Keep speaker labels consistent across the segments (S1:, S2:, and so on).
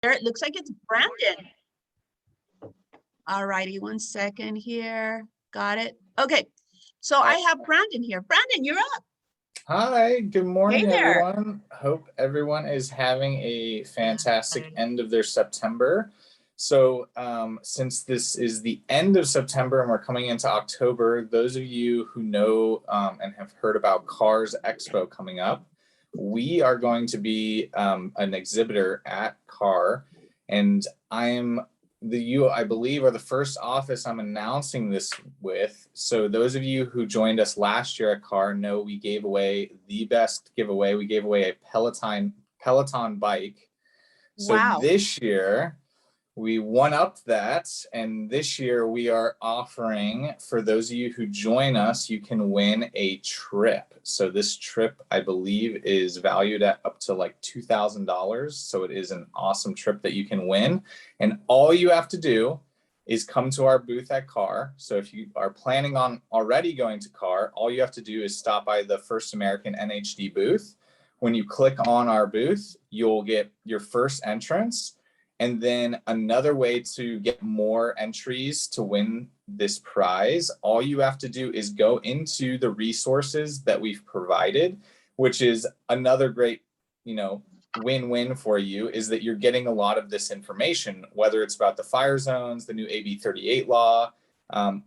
S1: There, it looks like it's Brandon. All righty, 1 second here. Got it. Okay, so I have Brandon here. Brandon, you're up.
S2: Hi, good morning,
S1: Hey there.
S2: everyone. Hope everyone is having a fantastic end of their September. So since this is the end of September and we're coming into October, those of you who know and have heard about Cars Expo coming up, we are going to be an exhibitor at CAR, and I believe are the first office I'm announcing this with. So those of you who joined us last year at CAR know we gave away the best giveaway. We gave away a Peloton bike. So
S1: Wow.
S2: this year we one-upped that, and this year we are offering, for those of you who join us, you can win a trip. So this trip, I believe, is valued at up to like $2,000. So it is an awesome trip that you can win. And all you have to do is come to our booth at CAR. So if you are planning on already going to CAR, all you have to do is stop by the First American NHD booth. When you click on our booth, you'll get your first entrance. And then another way to get more entries to win this prize, all you have to do is go into the resources that we've provided, which is another great, win-win for you, is that you're getting a lot of this information, whether it's about the fire zones, the new AB 38 law,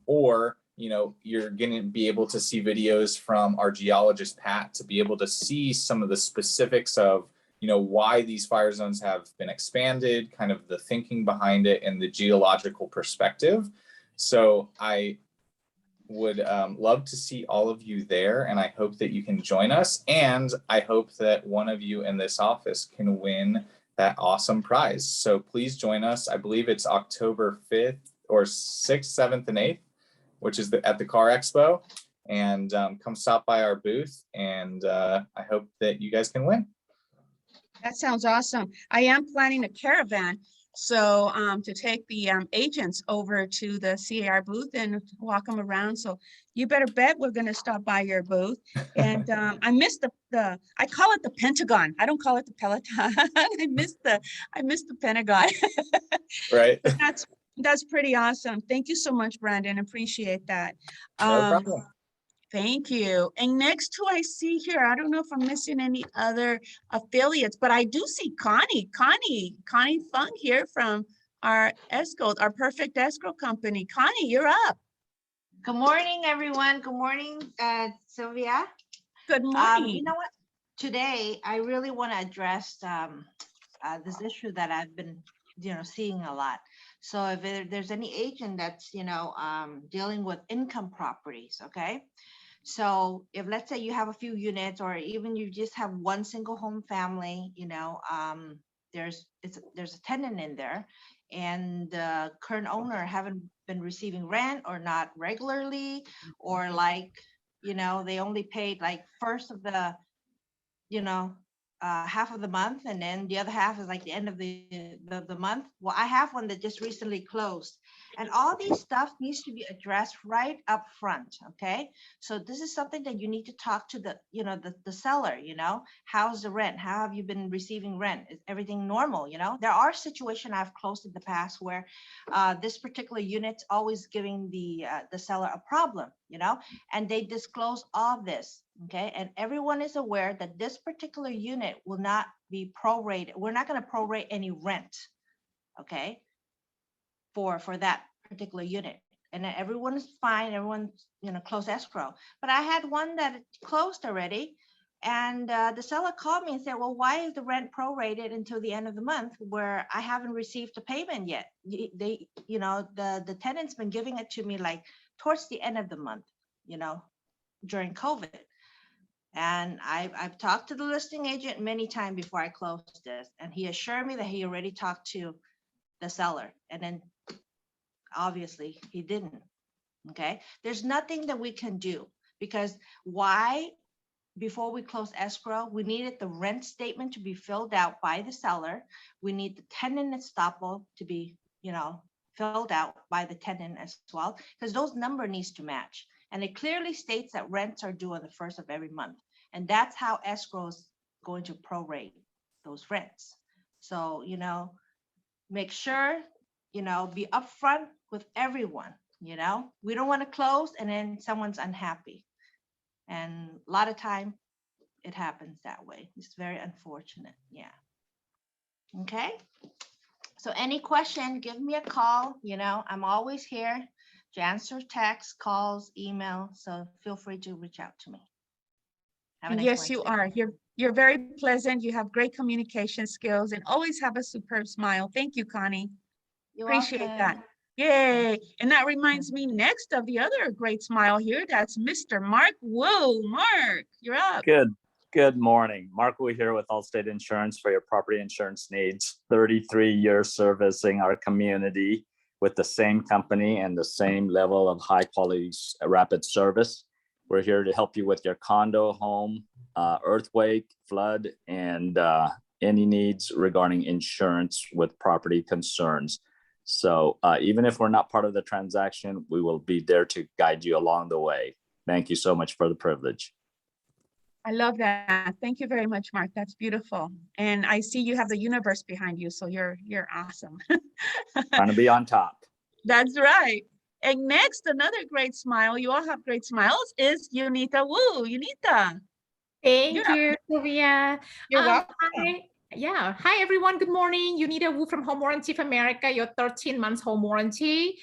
S2: or you're going to be able to see videos from our geologist, Pat, to be able to see some of the specifics of why these fire zones have been expanded, kind of the thinking behind it and the geological perspective. So I would love to see all of you there, and I hope that you can join us. And I hope that one of you in this office can win that awesome prize. So please join us. I believe it's October 5th or 6th, 7th, and 8th, which is at the Car Expo. And come stop by our booth, and I hope that you guys can win.
S1: That sounds awesome. I am planning a caravan, so to take the agents over to the CAR booth and walk them around. So you better bet we're going to stop by your booth. And I missed I call it the Pentagon. I don't call it the Peloton. I missed the Pentagon.
S2: Right.
S1: But that's pretty awesome. Thank you so much, Brandon. Appreciate that.
S2: No problem.
S1: Thank you. And next who I see here, I don't know if I'm missing any other affiliates, but I do see Connie Fung here from our escrow, our Perfect Escrow Company. Connie, you're up.
S3: Good morning, everyone. Good morning, Sylvia.
S1: Good morning.
S3: You know what? Today, I really want to address this issue that I've been, seeing a lot. So if there's any agent that's, dealing with income properties, okay? So if let's say you have a few units, or even you just have one single home family, there's a tenant in there, and the current owner haven't been receiving rent or not regularly, or they only paid like first of the half of the month, and then the other half is like the end of the month. Well, I have one that just recently closed, and all these stuff needs to be addressed right up front. Okay, so this is something that you need to talk to the seller. How's the rent? How have you been receiving rent? Is everything normal? There are situations I've closed in the past where this particular unit's always giving the seller a problem, and they disclose all this. Okay, and everyone is aware that this particular unit will not be prorated. We're not going to prorate any rent, okay, for that particular unit. And then everyone is fine. Everyone's closed escrow. But I had one that closed already, and the seller called me and said, "Well, why is the rent prorated until the end of the month where I haven't received a payment yet? The tenant's been giving it to me like towards the end of the month, during COVID." And I've talked to the listing agent many times before I closed this, and he assured me that he already talked to the seller, and then obviously he didn't. Okay, there's nothing that we can do, because why? Before we close escrow, we needed the rent statement to be filled out by the seller. We need the tenant estoppel to be, filled out by the tenant as well, because those number needs to match. And it clearly states that rents are due on the first of every month. And that's how escrow is going to prorate those rents. So, make sure, be upfront with everyone, we don't want to close and then someone's unhappy. And a lot of time it happens that way. It's very unfortunate. Yeah. Okay. So any question, give me a call. I'm always here to answer texts, calls, email. So feel free to reach out to me. Have a nice
S1: Yes, you
S3: Wednesday.
S1: are. You're very pleasant. You have great communication skills and always have a superb smile. Thank you, Connie.
S3: You're
S1: Appreciate that.
S3: welcome.
S1: Yay. And that reminds me next of the other great smile here. That's Mr. Mark Wu. Mark, you're up.
S4: Good morning. Mark Wu here with Allstate Insurance for your property insurance needs. 33 years servicing our community with the same company and the same level of high quality rapid service. We're here to help you with your condo, home, earthquake, flood, and any needs regarding insurance with property concerns. So even if we're not part of the transaction, we will be there to guide you along the way. Thank you so much for the privilege.
S1: I love that. Thank you very much, Mark. That's beautiful. And I see you have the universe behind you, so you're awesome.
S4: Trying to be on top.
S1: That's right. And next, another great smile. You all have great smiles. Is Unita Wu. Unita.
S5: Thank you, Sylvia.
S1: You're welcome.
S5: Hi everyone. Good morning. Unita Wu from Home Warranty of America, your 13 months home warranty.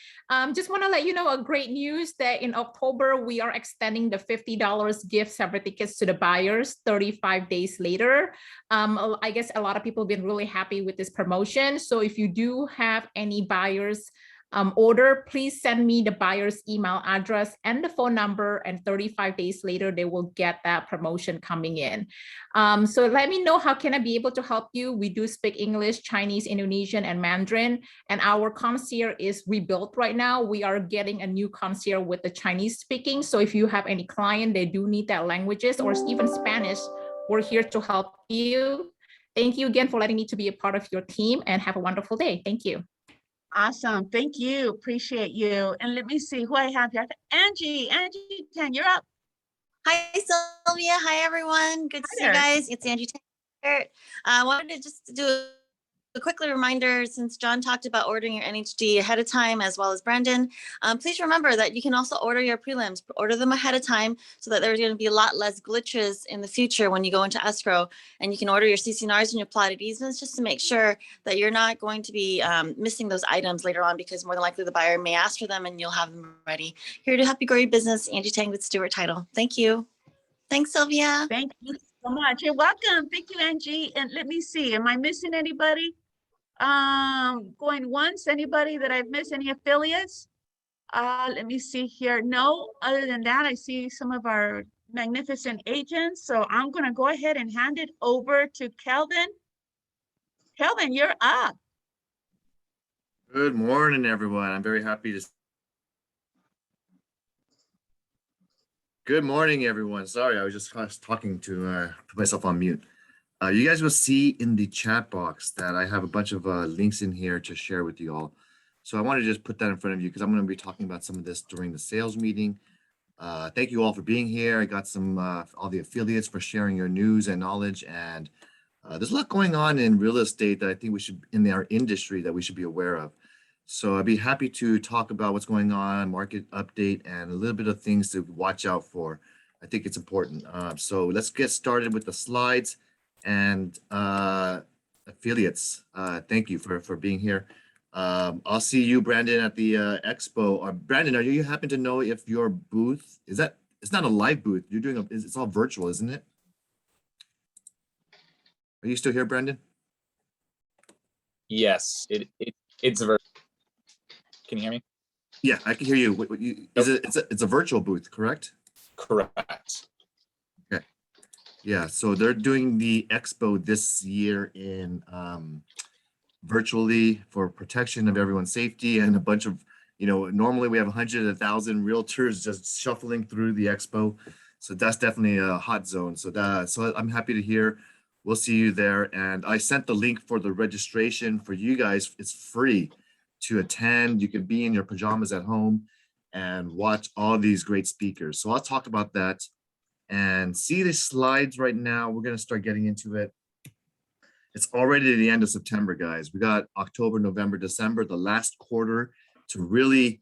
S5: Just want to let you know a great news that in October we are extending the $50 gift certificates to the buyers 35 days later. I guess a lot of people have been really happy with this promotion. So if you do have any buyers order, please send me the buyer's email address and the phone number, and 35 days later they will get that promotion coming in. So let me know how can I be able to help you. We do speak English, Chinese, Indonesian, and Mandarin, and our concierge is rebuilt right now. We are getting a new concierge with the Chinese speaking. So if you have any client, they do need that languages or even Spanish, we're here to help you. Thank you again for letting me to be a part of your team, and have a wonderful day. Thank you.
S1: Awesome. Thank you. Appreciate you. And let me see who I have here. Angie, 10, you're up.
S6: Hi, Sylvia. Hi, everyone. Good to see you guys. It's Angie Taylor. I wanted to just do a quick reminder, since John talked about ordering your NHD ahead of time, as well as Brandon. Please remember that you can also order your prelims, order them ahead of time, so that there's going to be a lot less glitches in the future when you go into escrow. And you can order your CC&Rs and your plotted easements just to make sure that you're not going to be missing those items later on, because more than likely the buyer may ask for them and you'll have them ready. Here to help you grow your business, Angie Tang with Stewart Title. Thank you. Thanks, Sylvia.
S1: Thank you so much. You're welcome. Thank you, Angie. And let me see, am I missing anybody? Going once, anybody that I've missed, any affiliates? Let me see here. No, other than that, I see some of our magnificent agents. So I'm going to go ahead and hand it over to Kelvin. Kelvin, you're up.
S7: Good morning, everyone. I'm very happy to. Good morning, everyone. Sorry, I was just talking to put myself on mute. You guys will see in the chat box that I have a bunch of links in here to share with you all. So I want to just put that in front of you because I'm going to be talking about some of this during the sales meeting. Thank you all for being here. I got some all the affiliates for sharing your news and knowledge, and there's a lot going on in real estate that I think we should, in our industry, that we should be aware of. So I'd be happy to talk about what's going on, market update, and a little bit of things to watch out for. I think it's important. So let's get started with the slides. And affiliates, thank you for being here. I'll see you, Brandon, at the Expo. Brandon, are you happen to know if your booth is that? It's not a live booth. You're doing it's all virtual, isn't it? Are you still here, Brandon?
S2: Yes, it's virtual. Can you hear me?
S7: Yeah, I can hear you. It's a virtual booth, correct?
S2: Correct.
S7: Okay. Yeah, so they're doing the Expo this year in virtually for protection of everyone's safety, and a bunch of, normally we have 100, 1,000 realtors just shuffling through the Expo. So that's definitely a hot zone. So I'm happy to hear. We'll see you there. And I sent the link for the registration for you guys. It's free to attend. You can be in your pajamas at home and watch all these great speakers. So I'll talk about that and see the slides right now. We're going to start getting into it. It's already the end of September, guys. We got October, November, December, the last quarter to really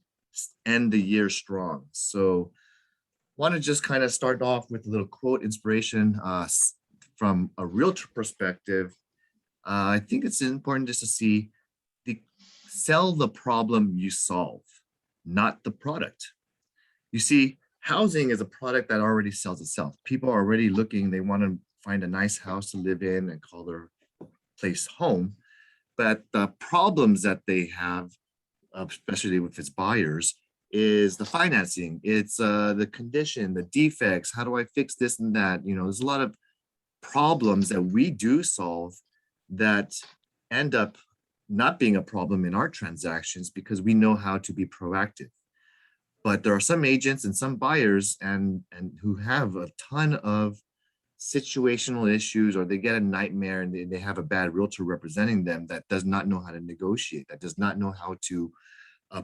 S7: end the year strong. So want to just kind of start off with a little quote inspiration from a realtor perspective. I think it's important just to see sell the problem you solve, not the product. You see, housing is a product that already sells itself. People are already looking, they want to find a nice house to live in and call their place home. But the problems that they have, especially with its buyers, is the financing, it's the condition, the defects, how do I fix this and that? You know, there's a lot of problems that we do solve that end up not being a problem in our transactions because we know how to be proactive. But there are some agents and some buyers and who have a ton of situational issues, or they get a nightmare and they have a bad realtor representing them that does not know how to negotiate, that does not know how to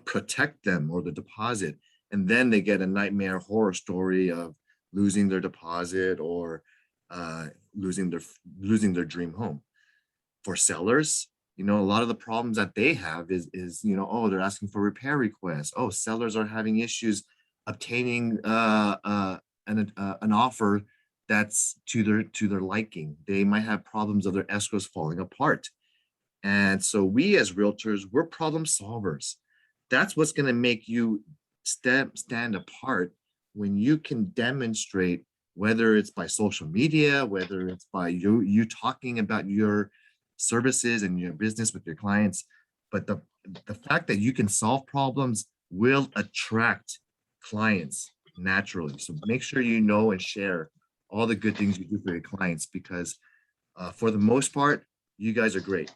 S7: protect them or the deposit. And then they get a nightmare horror story of losing their deposit or losing their dream home. For sellers, you know, a lot of the problems that they have is you know, oh, they're asking for repair requests. Oh, sellers are having issues obtaining an offer that's to their liking. They might have problems of their escrows falling apart. And so we as realtors, we're problem solvers. That's what's going to make you stand apart when you can demonstrate, whether it's by social media, whether it's by you talking about your services and your business with your clients. But the fact that you can solve problems will attract clients naturally. So make sure you know and share all the good things you do for your clients, because for the most part, you guys are great.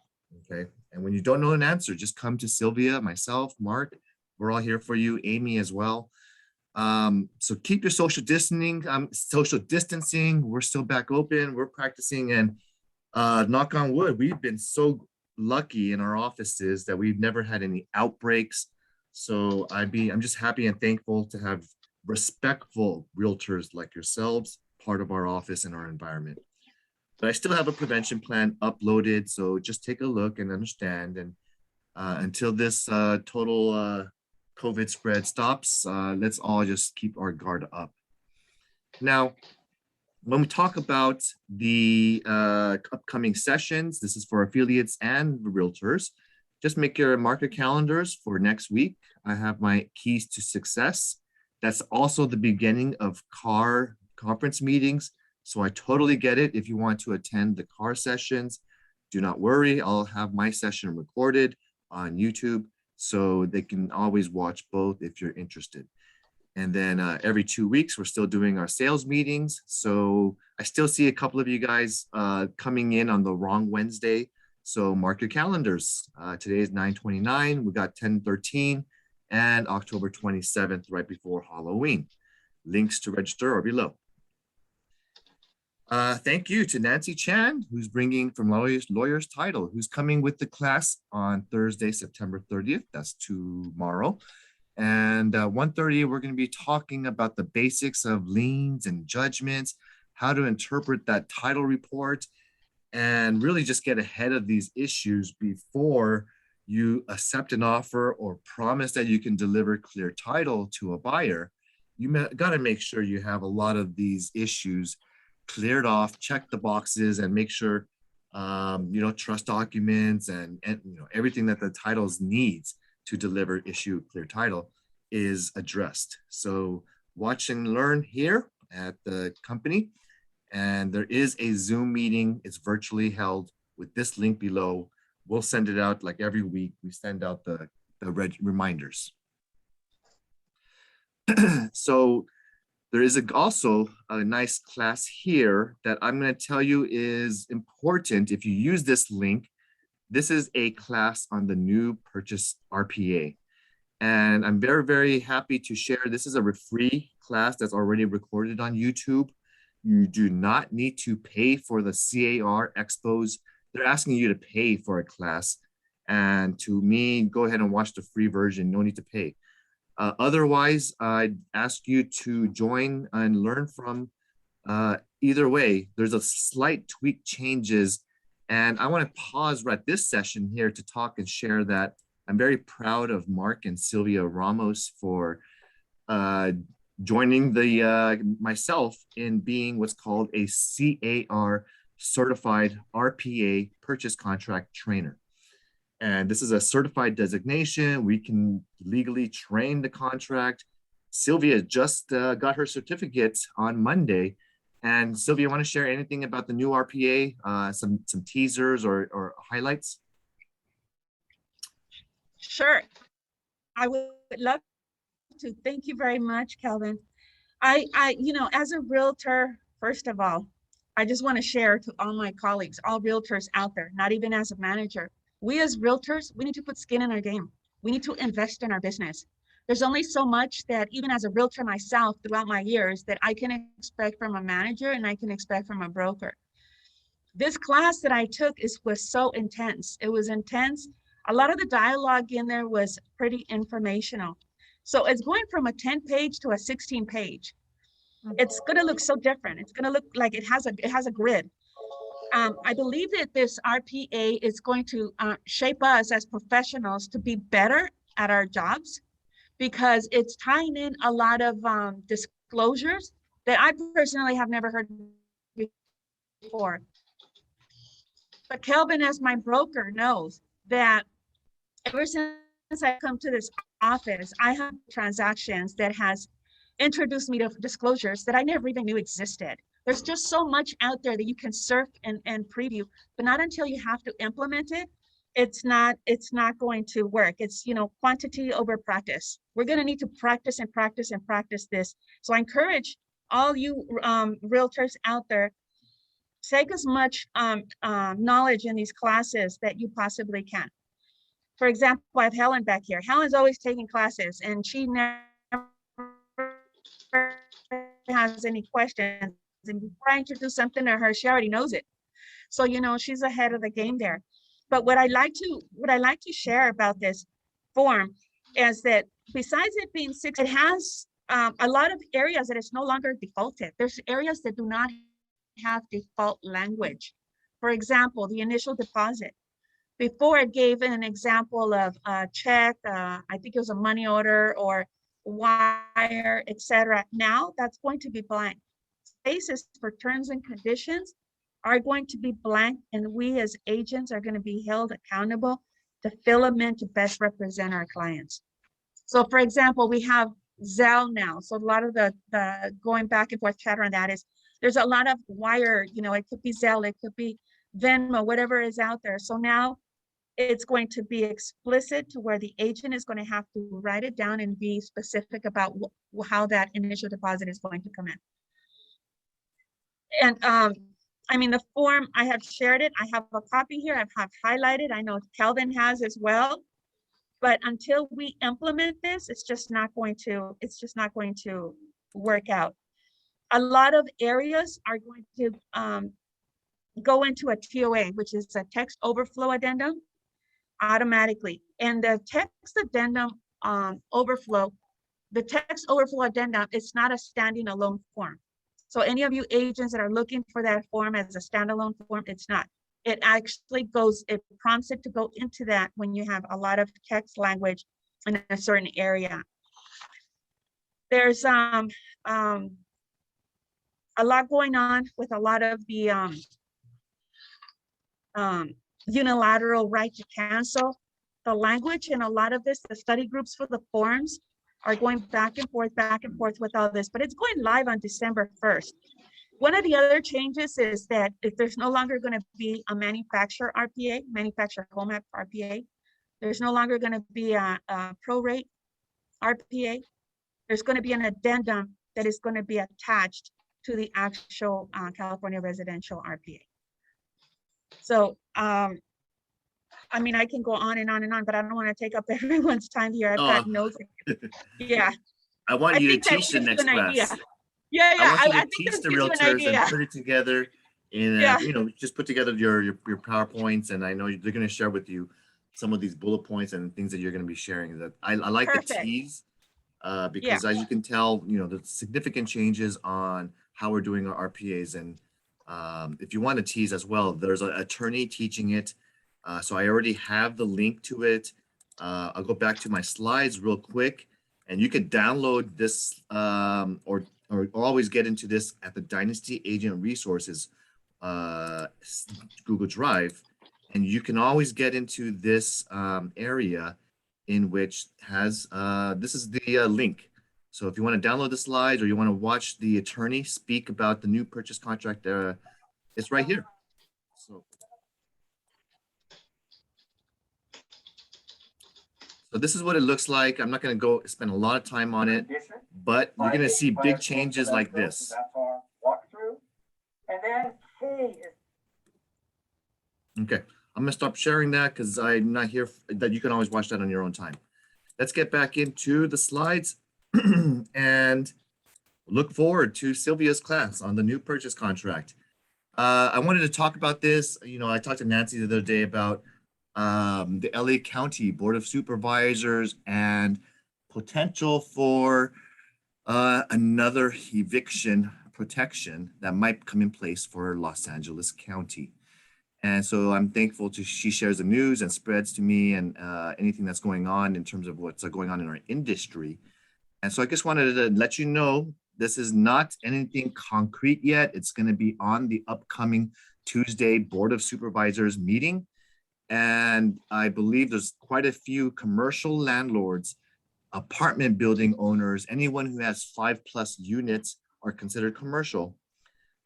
S7: Okay. And when you don't know an answer, just come to Sylvia, myself, Mark. We're all here for you, Amy as well. So keep your social distancing. We're still back open. We're practicing, and knock on wood, we've been so lucky in our offices that we've never had any outbreaks. So I'm just happy and thankful to have respectful realtors like yourselves part of our office and our environment. But I still have a prevention plan uploaded, so just take a look and understand. And until this total COVID spread stops, let's all just keep our guard up. Now, when we talk about the upcoming sessions, this is for affiliates and realtors. Just mark your calendars for next week. I have my keys to success. That's also the beginning of CAR conference meetings. So I totally get it. If you want to attend the CAR sessions, do not worry. I'll have my session recorded on YouTube, so they can always watch both if you're interested. And then every 2 weeks, we're still doing our sales meetings. So I still see a couple of you guys coming in on the wrong Wednesday. So mark your calendars. Today is 9/29. We got 10/13 and October 27th, right before Halloween. Links to register are below. Thank you to Nancy Chan, who's bringing from Lawyer's Title, who's coming with the class on Thursday, September 30th. That's tomorrow. And 1:30, we're going to be talking about the basics of liens and judgments, how to interpret that title report, and really just get ahead of these issues before you accept an offer or promise that you can deliver clear title to a buyer. You got to make sure you have a lot of these issues cleared off, check the boxes, and make sure you know, trust documents and you know, everything that the titles needs to deliver issue clear title is addressed. So watch and learn here at the company. And there is a Zoom meeting. It's virtually held with this link below. We'll send it out like every week. We send out the reminders. So there is also a nice class here that I'm going to tell you is important if you use this link. This is a class on the new purchase RPA. And I'm very, very happy to share. This is a free class that's already recorded on YouTube. You do not need to pay for the CAR expos. They're asking you to pay for a class. And to me, go ahead and watch the free version. No need to pay. Otherwise, I'd ask you to join and learn from either way. There's a slight tweak changes And I want to pause right this session here to talk and share that I'm very proud of Mark and Sylvia Ramos for joining myself in being what's called a CAR certified RPA purchase contract trainer. And this is a certified designation. We can legally train the contract. Sylvia just got her certificate on Monday. And Sylvia, want to share anything about the new RPA, some teasers or highlights?
S1: Sure. I would love to. Thank you very much, Kelvin. As a realtor, first of all, I just want to share to all my colleagues, all realtors out there, not even as a manager. We as realtors, we need to put skin in our game. We need to invest in our business. There's only so much that even as a realtor myself throughout my years that I can expect from a manager and I can expect from a broker. This class that I took was so intense. It was intense. A lot of the dialogue in there was pretty informational. So it's going from a 10-page to a 16-page. It's going to look so different. It's going to look like it has a grid. I believe that this RPA is going to shape us as professionals to be better at our jobs, because it's tying in a lot of disclosures that I personally have never heard before. But Kelvin, as my broker, knows that ever since I come to this office, I have transactions that has introduced me to disclosures that I never even knew existed. There's just so much out there that you can surf and preview, but not until you have to implement it. It's not going to work. It's, quantity over practice. We're going to need to practice and practice and practice this. So I encourage all you realtors out there, take as much knowledge in these classes that you possibly can. For example, I have Helen back here. Helen's always taking classes and she never has any questions. And before I introduce something to her, she already knows it. So, she's ahead of the game there. But what I like to share about this form is that besides it being 6, it has a lot of areas that it's no longer defaulted. There's areas that do not have default language. For example, the initial deposit. Before it gave an example of a check, I think it was a money order or wire, etc. Now that's going to be blank. Spaces for terms and conditions are going to be blank, and we as agents are going to be held accountable to fill them in to best represent our clients. So for example, we have Zelle now. So a lot of the going back and forth chatter on that is there's a lot of wire, it could be Zelle, it could be Venmo, whatever is out there. So now it's going to be explicit to where the agent is going to have to write it down and be specific about how that initial deposit is going to come in. And the form, I have shared it. I have a copy here. I have highlighted. I know Kelvin has as well. But until we implement this, it's just not going to work out. A lot of areas are going to go into a TOA, which is a text overflow addendum, automatically. And the text addendum overflow, the text overflow addendum, it's not a standing alone form. So any of you agents that are looking for that form as a standalone form, it's not. It actually it prompts it to go into that when you have a lot of text language in a certain area. There's a lot going on with a lot of the unilateral right to cancel. The language in a lot of this, the study groups for the forms are going back and forth with all this, but it's going live on December 1st. One of the other changes is that if there's no longer going to be a manufacturer RPA, manufacturer home app RPA, there's no longer going to be a prorate RPA. There's going to be an addendum that is going to be attached to the actual California residential RPA. So, I can go on and on and on, but I don't want to take up everyone's time here. I've got notes. Yeah.
S7: I want you to teach the next class.
S1: Yeah.
S7: I want you to teach the realtors and put it together in, just put together your PowerPoints. And I know they're going to share with you some of these bullet points and things that you're going to be sharing. That I like the tease because as you can tell, the significant changes on how we're doing our RPAs. And If you want to tease as well, there's an attorney teaching it. So I already have the link to it. I'll go back to my slides real quick, and you can download this or always get into this at the Dynasty Agent Resources Google Drive, and you can always get into this area in which has this is the link. So if you want to download the slides or you want to watch the attorney speak about the new purchase contract, it's right here. So this is what it looks like. I'm not going to go spend a lot of time on it, but you're going to see big changes like this. Okay, I'm going to stop sharing that because I'm not here. That you can always watch that on your own time. Let's get back into the slides and look forward to Sylvia's class on the new purchase contract. I wanted to talk about this. You know, I talked to Nancy the other day about the LA County Board of Supervisors and potential for another eviction protection that might come in place for Los Angeles County. And so I'm thankful she shares the news and spreads to me and anything that's going on in terms of what's going on in our industry. And so I just wanted to let you know, this is not anything concrete yet. It's going to be on the upcoming Tuesday Board of Supervisors meeting. And I believe there's quite a few commercial landlords, apartment building owners, anyone who has 5+ units are considered commercial.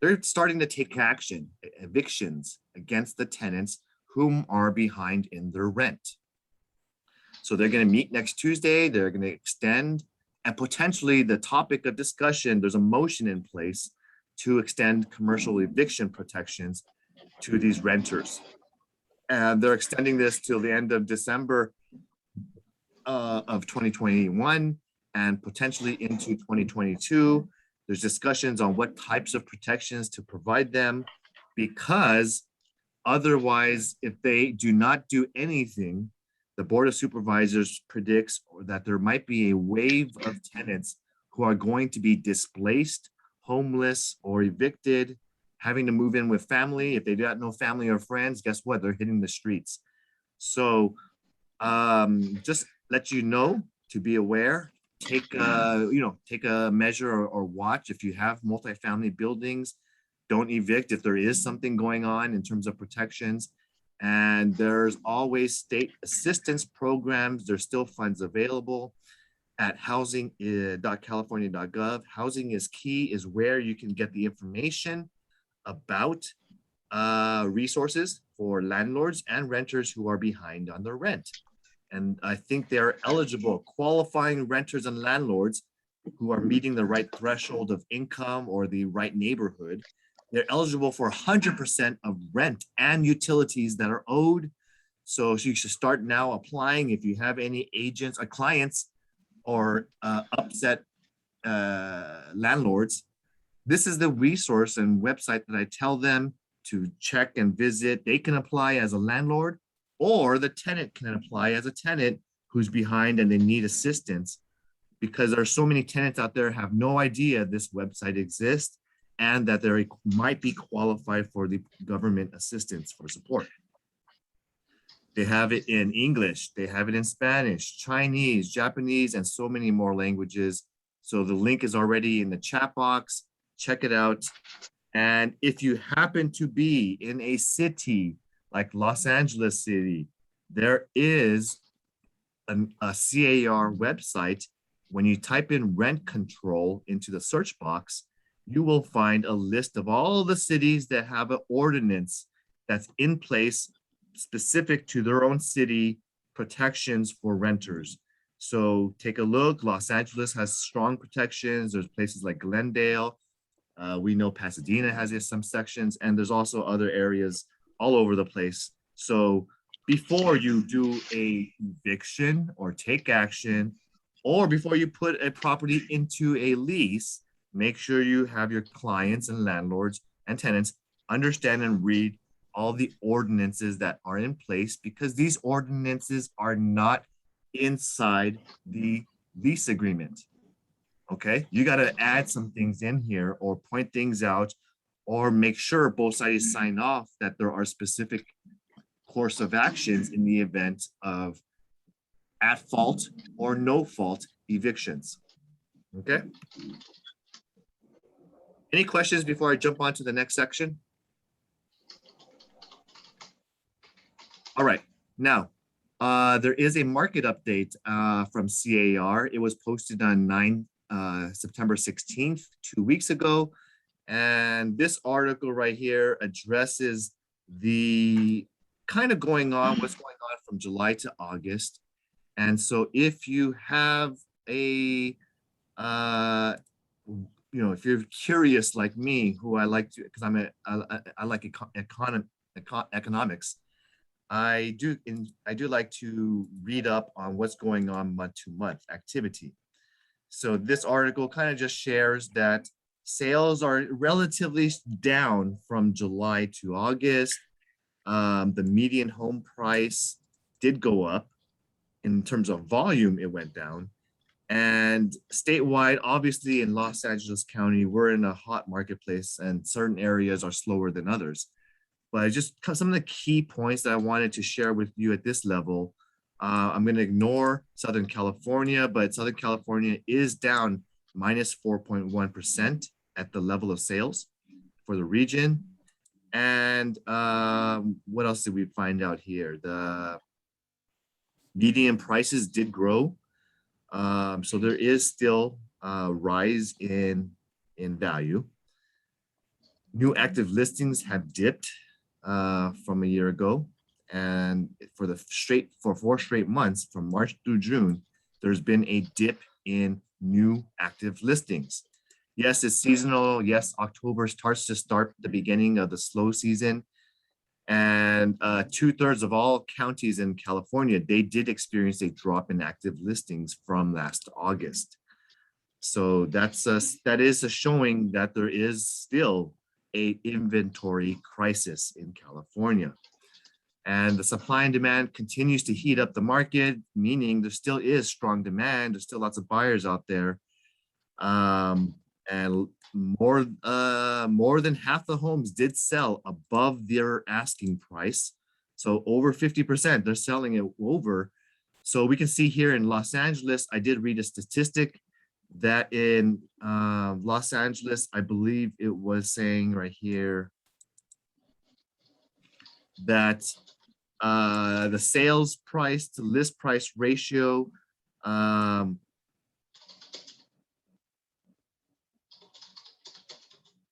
S7: They're starting to take action, evictions against the tenants whom are behind in their rent. So they're going to meet next Tuesday. They're going to extend, and potentially the topic of discussion, there's a motion in place to extend commercial eviction protections to these renters. And they're extending this till the end of December of 2021 and potentially into 2022. There's discussions on what types of protections to provide them, because otherwise, if they do not do anything, the Board of Supervisors predicts that there might be a wave of tenants who are going to be displaced, homeless, or evicted, having to move in with family. If they do not know family or friends, guess what? They're hitting the streets. So just let you know to be aware. Take a measure or watch. If you have multifamily buildings, don't evict if there is something going on in terms of protections. And there's always state assistance programs. There's still funds available at housing.california.gov. Housing is Key is where you can get the information about resources for landlords and renters who are behind on their rent. And I think they are eligible, qualifying renters and landlords who are meeting the right threshold of income or the right neighborhood. They're eligible for 100% of rent and utilities that are owed. So you should start now applying if you have any agents or clients or upset landlords. This is the resource and website that I tell them to check and visit. They can apply as a landlord, or the tenant can apply as a tenant who's behind and they need assistance, because there are so many tenants out there have no idea this website exists and that they might be qualified for the government assistance for support. They have it in English, they have it in Spanish, Chinese, Japanese, and so many more languages. So the link is already in the chat box. Check it out. And if you happen to be in a city like Los Angeles City, there is a CAR website. When you type in rent control into the search box, you will find a list of all the cities that have an ordinance that's in place specific to their own city protections for renters. So take a look. Los Angeles has strong protections. There's places like Glendale. We know Pasadena has some sections, and there's also other areas all over the place. So before you do a eviction or take action, or before you put a property into a lease, make sure you have your clients and landlords and tenants understand and read all the ordinances that are in place, because these ordinances are not inside the lease agreement. Okay, you got to add some things in here or point things out or make sure both sides sign off that there are specific course of actions in the event of at fault or no fault evictions. Okay. Any questions before I jump on to the next section? All right, now there is a market update from CAR. It was posted on September 16th, 2 weeks ago. And this article right here addresses the kind of what's going on from July to August. And so if you have a, if you're curious like me, who I like to, because I like economics, I do like to read up on what's going on month-to-month activity. So this article kind of just shares that sales are relatively down from July to August. The median home price did go up. In terms of volume, it went down. And statewide, obviously in Los Angeles County, we're in a hot marketplace and certain areas are slower than others. But just some of the key points that I wanted to share with you at this level, I'm going to ignore Southern California, but Southern California is down minus 4.1% at the level of sales for the region. And what else did we find out here? The median prices did grow. So there is still a rise in value. New active listings have dipped from a year ago. And for 4 straight months, from March through June, there's been a dip in new active listings. Yes, it's seasonal. Yes, October starts to start the beginning of the slow season. And 2/3 of all counties in California, they did experience a drop in active listings from last August. So that is a showing that there is still a inventory crisis in California. And the supply and demand continues to heat up the market, meaning there still is strong demand. There's still lots of buyers out there. And more than half the homes did sell above their asking price. So over 50%, they're selling it over. So we can see here in Los Angeles, I did read a statistic that in Los Angeles, I believe it was saying right here that the sales price to list price ratio,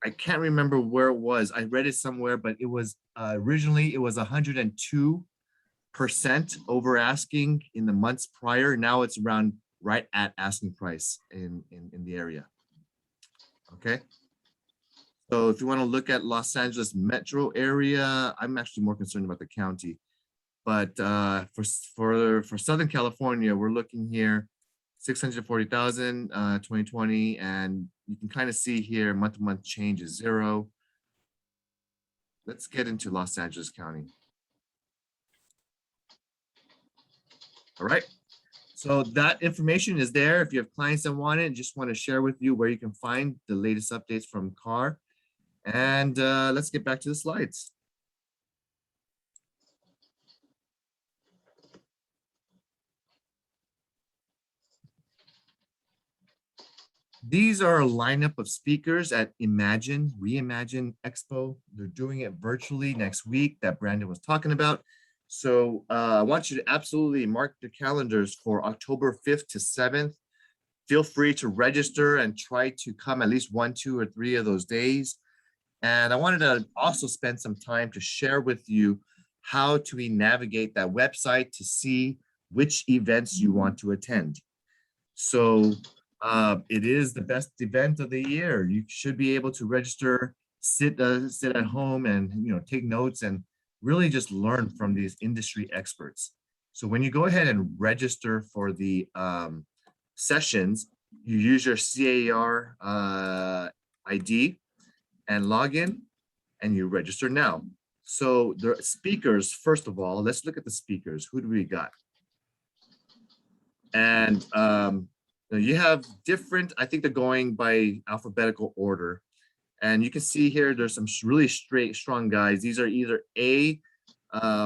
S7: I can't remember where it was. I read it somewhere, but it was originally it was 102% over asking in the months prior. Now it's around right at asking price in the area. Okay. So if you want to look at Los Angeles metro area, I'm actually more concerned about the county. But for Southern California, we're looking here 640,000 2020, and you can kind of see here month-to-month change is 0. Let's get into Los Angeles County. All right. So that information is there. If you have clients that want it, just want to share with you where you can find the latest updates from CAR. And let's get back to the slides. These are a lineup of speakers at Imagine, ReImagine Expo. They're doing it virtually next week that Brandon was talking about. So I want you to absolutely mark your calendars for October 5th to 7th. Feel free to register and try to come at least 1, 2, or 3 of those days. And I wanted to also spend some time to share with you how to navigate that website to see which events you want to attend. So it is the best event of the year. You should be able to register, sit at home and take notes and really just learn from these industry experts. So when you go ahead and register for the sessions, you use your CAR ID and login, and you register now. So the speakers, first of all, let's look at the speakers. Who do we got? And you have different, I think they're going by alphabetical order. And you can see here, there's some really strong guys. These are either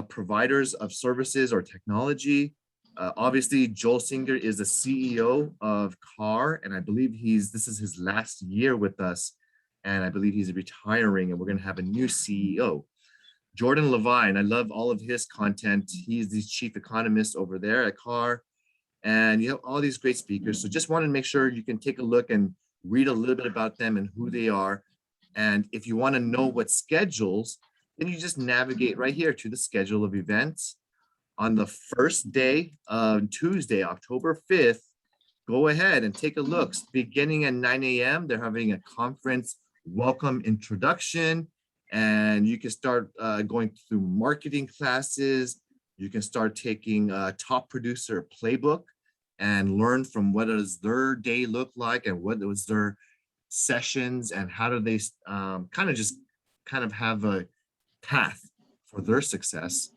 S7: providers of services or technology. Obviously, Joel Singer is the CEO of CAR, and I believe this is his last year with us. And I believe he's retiring, and we're going to have a new CEO. Jordan Levine, I love all of his content. He's the chief economist over there at CAR. And you have all these great speakers. So just wanted to make sure you can take a look and read a little bit about them and who they are. And if you want to know what schedules, then you just navigate right here to the schedule of events. On the first day of Tuesday, October 5th, go ahead and take a look. Beginning at 9 a.m., they're having a conference welcome introduction, and you can start going through marketing classes. You can start taking a top producer playbook and learn from what does their day look like and what was their sessions and how do they kind of have a path for their success.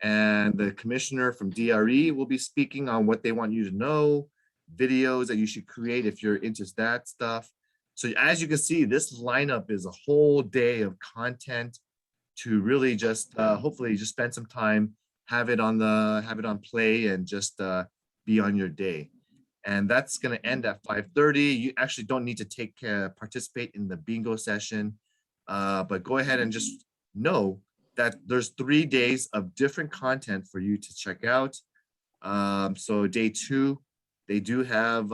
S7: And the commissioner from DRE will be speaking on what they want you to know, videos that you should create if you're into that stuff. So as you can see, this lineup is a whole day of content to really just hopefully just spend some time, have it on play, and just be on your day. And that's going to end at 5:30. You actually don't need to participate in the bingo session, but go ahead and just know that there's 3 days of different content for you to check out. So day 2, they do have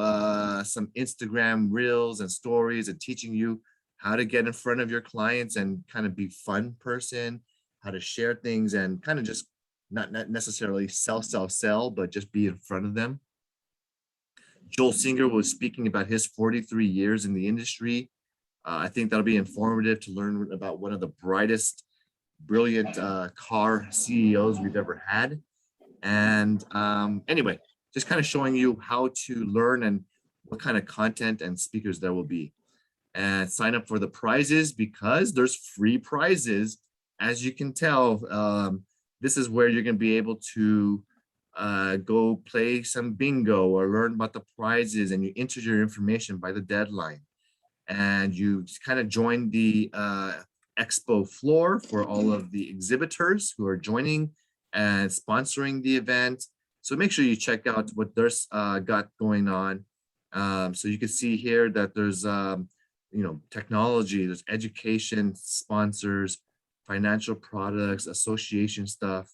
S7: some Instagram reels and stories and teaching you how to get in front of your clients and kind of be fun person, how to share things and kind of just not necessarily sell, but just be in front of them. Joel Singer was speaking about his 43 years in the industry. I think that'll be informative to learn about one of the brightest, brilliant car CEOs we've ever had. And anyway, just kind of showing you how to learn and what kind of content and speakers there will be. And sign up for the prizes because there's free prizes. As you can tell, this is where you're going to be able to go play some bingo or learn about the prizes, and you enter your information by the deadline. And you kind of join the Expo floor for all of the exhibitors who are joining and sponsoring the event. So make sure you check out what there's got going on. So you can see here that there's technology, there's education, sponsors, financial products, association stuff.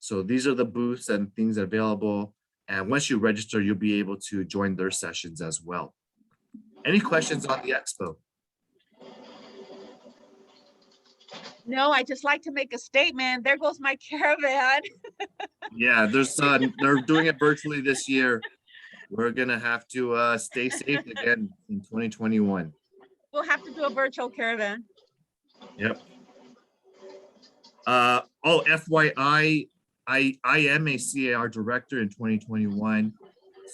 S7: So these are the booths and things available. And once you register, you'll be able to join their sessions as well. Any questions on the Expo?
S1: No, I just like to make a statement. There goes my caravan.
S7: Yeah, they're doing it virtually this year. We're gonna have to stay safe again in 2021.
S1: We'll have to do a virtual caravan.
S7: Yep. FYI, I am a CAR director in 2021.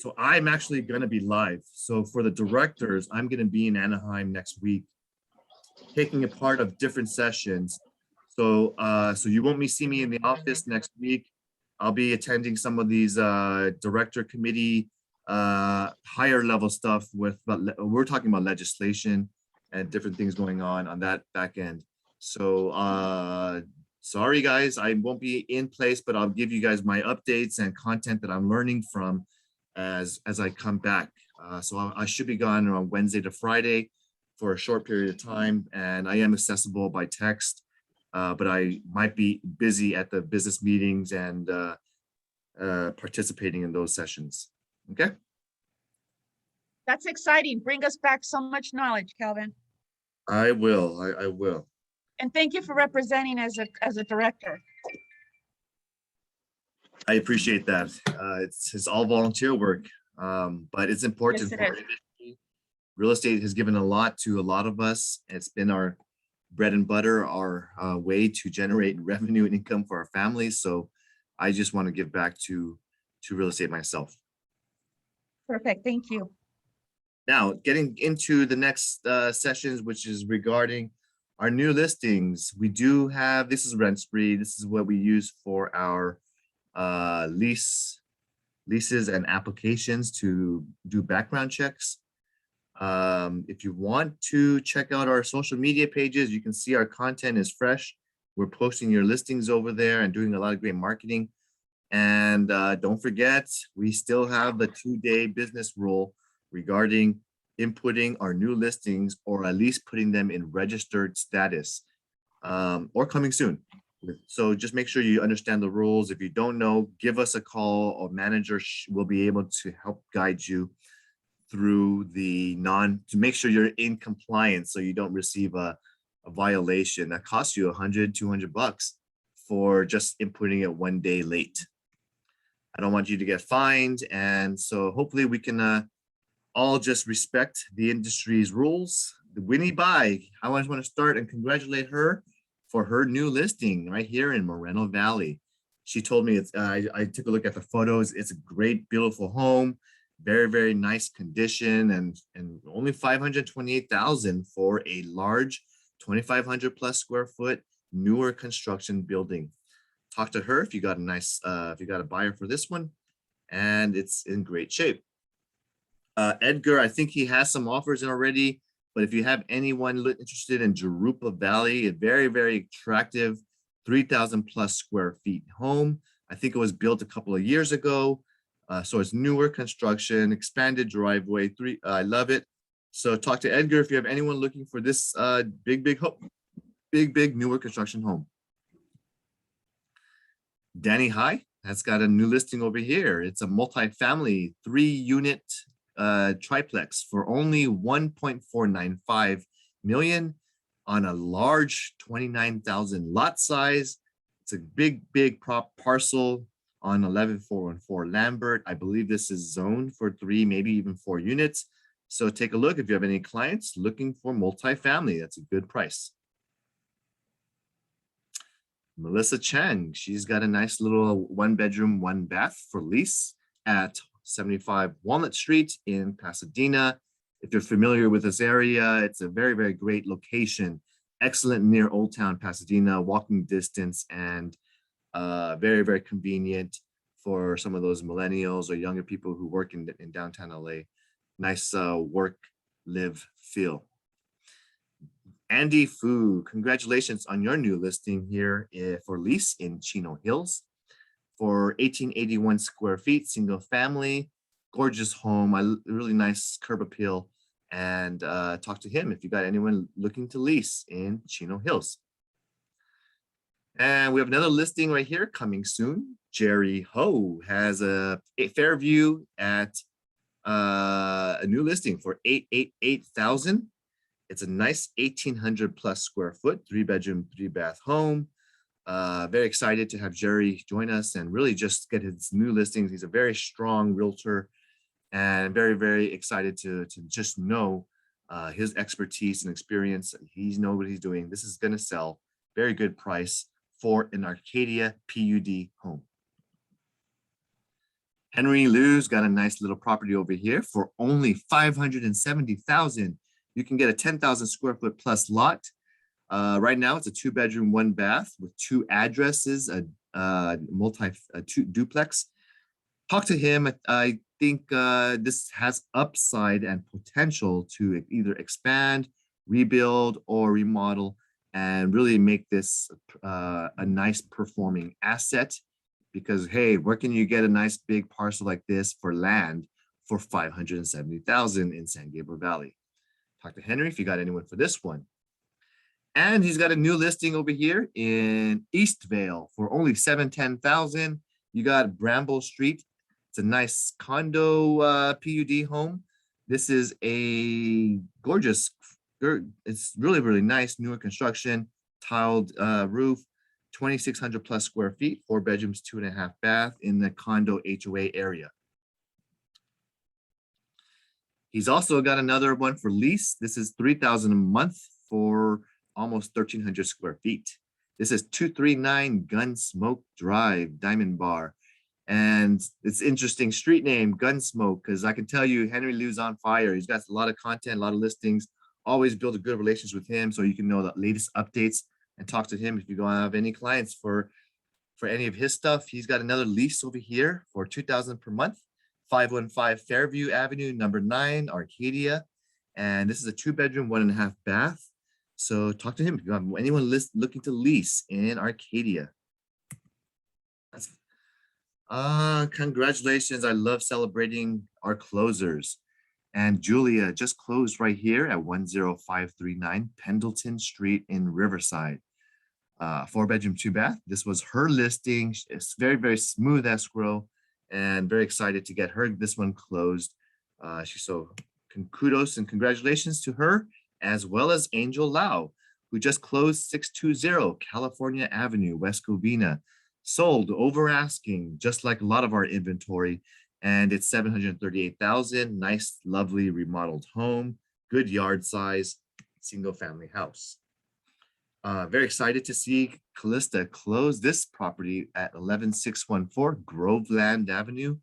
S7: So I'm actually gonna be live. So for the directors, I'm gonna be in Anaheim next week, taking a part of different sessions. So you won't see me in the office next week. I'll be attending some of these director committee, higher level stuff we're talking about legislation and different things going on that back end. So sorry guys, I won't be in place, but I'll give you guys my updates and content that I'm learning from as I come back. So I should be gone on Wednesday to Friday for a short period of time, and I am accessible by text, but I might be busy at the business meetings and participating in those sessions. Okay.
S1: That's exciting. Bring us back so much knowledge, Calvin.
S7: I will. I will.
S1: And thank you for representing as a director.
S7: I appreciate that. It's all volunteer work, but it's important.
S1: Yes, it
S7: for our
S1: is.
S7: industry. Real estate has given a lot to a lot of us. It's been our bread and butter, our way to generate revenue and income for our families. So I just want to give back to real estate myself.
S1: Perfect. Thank you.
S7: Now, getting into the next sessions, which is regarding our new listings. We do have, this is Rent Spree. This is what we use for our leases and applications to do background checks. If you want to check out our social media pages, you can see our content is fresh. We're posting your listings over there and doing a lot of great marketing. And don't forget, we still have the 2-day business rule regarding inputting our new listings, or at least putting them in registered status, or coming soon. So just make sure you understand the rules. If you don't know, give us a call, or manager will be able to help guide you through to make sure you're in compliance, so you don't receive a violation that costs you $100-200 for just inputting it 1 day late. I don't want you to get fined, and so hopefully we can all just respect the industry's rules. Winnie Bai, I always want to start and congratulate her for her new listing right here in Moreno Valley. She told me I took a look at the photos. It's a great, beautiful home, very, very nice condition, and only $528,000 for a large 2,500 plus square foot newer construction building. Talk to her if you got a buyer for this one, and it's in great shape. Edgar, I think he has some offers in already, but if you have anyone interested in Jurupa Valley, a very, very attractive 3,000 plus square feet home. I think it was built a couple of years ago. So it's newer construction, expanded driveway. I love it. So talk to Edgar if you have anyone looking for this big newer construction home. Danny High has got a new listing over here. It's a multi-family 3-unit triplex for only $1.495 million on a large 29,000 lot size. It's a big parcel on 11414 Lambert. I believe this is zoned for 3, maybe even 4 units. So take a look if you have any clients looking for multifamily. That's a good price. Melissa Chang, she's got a nice little 1-bedroom, 1-bath for lease at 75 Walnut Street in Pasadena. If you're familiar with this area, it's a very, very great location. Excellent near Old Town Pasadena, walking distance, and very, very convenient for some of those millennials or younger people who work in downtown LA. Nice work, live, feel. Andy Fu, congratulations on your new listing here for lease in Chino Hills for 1,881 square feet, single family, gorgeous home, a really nice curb appeal, and talk to him if you got anyone looking to lease in Chino Hills. And we have another listing right here coming soon. Jerry Ho has a Fairview at a new listing for $888,000. It's a nice 1,800 plus square foot, 3-bedroom, 3-bath home. Very excited to have Jerry join us and really just get his new listings. He's a very strong realtor, and very, very excited to just know his expertise and experience. He knows what he's doing. This is going to sell. Very good price for an Arcadia PUD home. Henry Liu's got a nice little property over here for only $570,000. You can get a 10,000 square foot plus lot. Right now, it's a 2-bedroom, 1-bath with 2 addresses, a duplex. Talk to him. I think this has upside and potential to either expand, rebuild, or remodel, and really make this a nice performing asset. Because hey, where can you get a nice big parcel like this for land for $570,000 in San Gabriel Valley? Talk to Henry if you got anyone for this one. And he's got a new listing over here in Eastvale for only $710,000. You got Bramble Street. It's a nice condo PUD home. This is a gorgeous, it's really, really nice newer construction, tiled roof, 2,600 plus square feet, 4 bedrooms, 2.5 bath in the condo HOA area. He's also got another one for lease. This is $3,000 a month for almost 1,300 square feet. This is 239 Gunsmoke Drive, Diamond Bar. And it's interesting street name, Gunsmoke, because I can tell you Henry Liu's on fire. He's got a lot of content, a lot of listings. Always build a good relations with him so you can know the latest updates and talk to him if you don't have any clients for any of his stuff. He's got another lease over here for $2,000 per month, 515 Fairview Avenue, number 9, Arcadia. And this is a 2-bedroom, 1.5 bath. So talk to him. If you have anyone looking to lease in Arcadia. Congratulations. I love celebrating our closers. And Julia just closed right here at 10539 Pendleton Street in Riverside. 4-bedroom, 2-bath. This was her listing. It's very, very smooth escrow and very excited to get her this one closed. So kudos and congratulations to her, as well as Angel Lau, who just closed 620 California Avenue, West Covina. Sold over asking, just like a lot of our inventory, and it's 738,000. Nice, lovely remodeled home, good yard size, single family house. Very excited to see Callista close this property at 11614 Groveland Avenue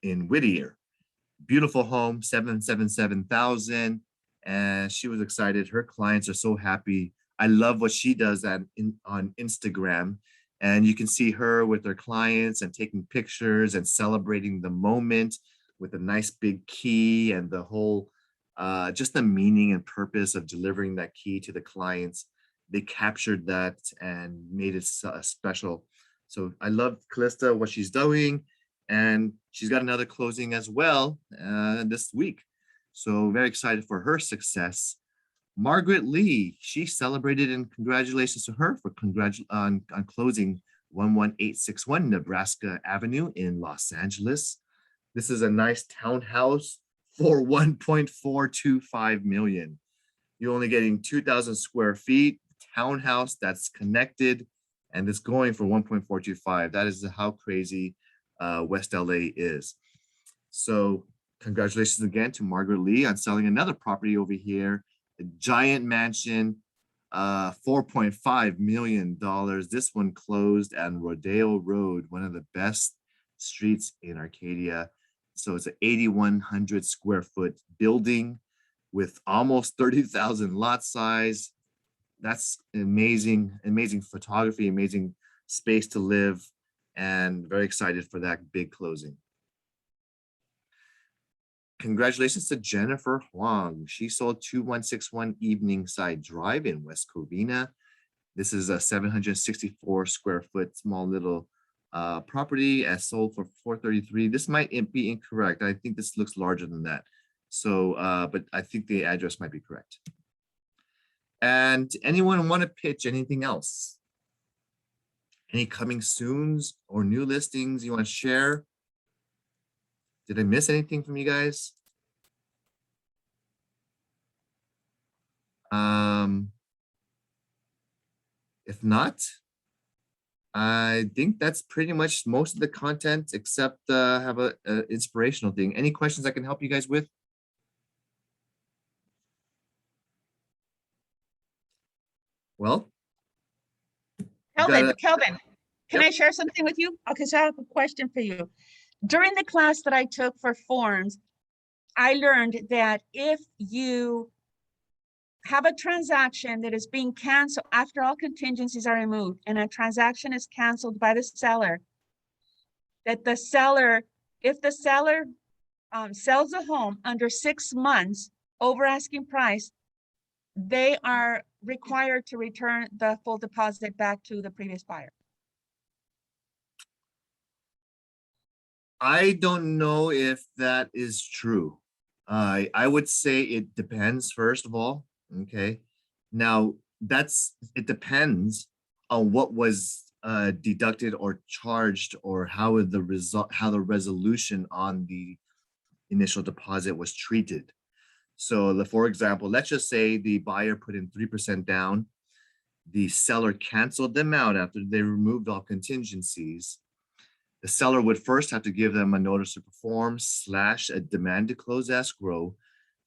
S7: in Whittier. Beautiful home, 777,000, and she was excited. Her clients are so happy. I love what she does on Instagram. And you can see her with her clients and taking pictures and celebrating the moment with a nice big key and the whole, just the meaning and purpose of delivering that key to the clients. They captured that and made it special. So I love Callista, what she's doing. And she's got another closing as well this week. So very excited for her success. Margaret Lee, she celebrated, and congratulations to her for on closing 11861 Nebraska Avenue in Los Angeles. This is a nice townhouse for 1.425 million. You're only getting 2,000 square feet, townhouse that's connected, and it's going for 1.425. That is how crazy West LA is. So congratulations again to Margaret Lee on selling another property over here. A giant mansion, $4.5 million. This one closed on Rodeo Road, one of the best streets in Arcadia. So it's an 8,100 square foot building with almost 30,000 lot size. That's amazing, amazing photography, amazing space to live, and very excited for that big closing. Congratulations to Jennifer Huang. She sold 2161 Evening Side Drive in West Covina. This is a 764 square foot small little property as sold for 433. This might be incorrect. I think this looks larger than that. So, but I think the address might be correct. And anyone want to pitch anything else? Any coming soons or new listings you want to share? Did I miss anything from you guys? If not, I think that's pretty much most of the content, except have a inspirational thing. Any questions I can help you guys with? Well,
S1: Kelvin, can
S7: Yep.
S1: I share something with you? Okay, so I have a question for you. During the class that I took for forms, I learned that if you have a transaction that is being canceled after all contingencies are removed and a transaction is canceled by the seller, that the seller, if the seller sells a home under 6 months over asking price, they are required to return the full deposit back to the previous buyer.
S7: I don't know if that is true. I would say it depends, first of all. Okay. Now it depends on what was deducted or charged, or how the resolution on the initial deposit was treated. So for example, let's just say the buyer put in 3% down. The seller canceled them out after they removed all contingencies. The seller would first have to give them a notice to perform / a demand to close escrow